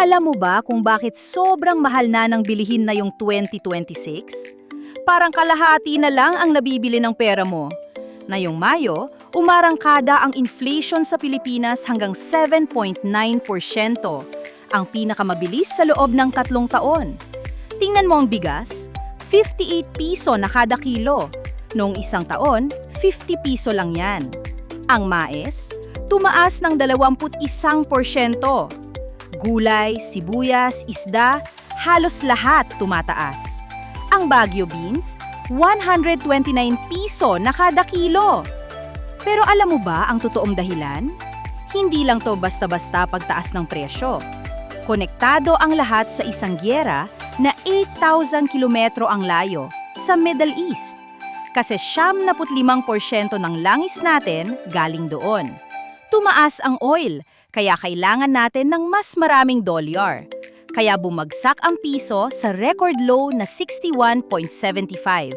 Alam mo ba kung bakit sobrang mahal na ng bilihin na yung 2026? Parang kalahati na lang ang nabibili ng pera mo. Ngayong Mayo, umarangkada ang inflation sa Pilipinas hanggang 7.9%, ang pinakamabilis sa loob ng 3 taon. Tingnan mo ang bigas, 58 piso na kada kilo. Noong isang taon, 50 piso lang yan. Ang mais, tumaas ng 21%. Gulay, sibuyas, isda, halos lahat tumataas. Ang Baguio beans, 129 piso na kada kilo. Pero alam mo ba ang totoong dahilan? Hindi lang to basta-basta pagtaas ng presyo. Konektado ang lahat sa isang giyera na 8,000 kilometro ang layo sa Middle East. Kasi 75% ng langis natin galing doon. Tumaas ang oil, kaya kailangan natin ng mas maraming dolyar. Kaya bumagsak ang piso sa record low na 61.75,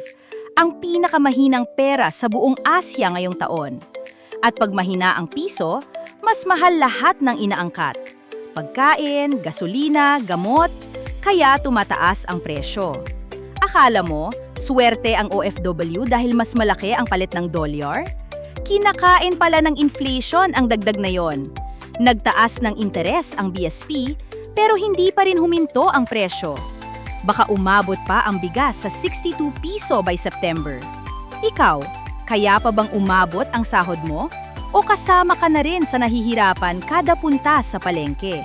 ang pinakamahinang pera sa buong Asya ngayong taon. At pag mahina ang piso, mas mahal lahat ng inaangkat. Pagkain, gasolina, gamot, kaya tumataas ang presyo. Akala mo, swerte ang OFW dahil mas malaki ang palit ng dolyar? Kinakain pala ng inflation ang dagdag na yon. Nagtaas ng interes ang BSP, pero hindi pa rin huminto ang presyo. Baka umabot pa ang bigas sa 62 piso by September. Ikaw, kaya pa bang umabot ang sahod mo? O kasama ka na rin sa nahihirapan kada punta sa palengke?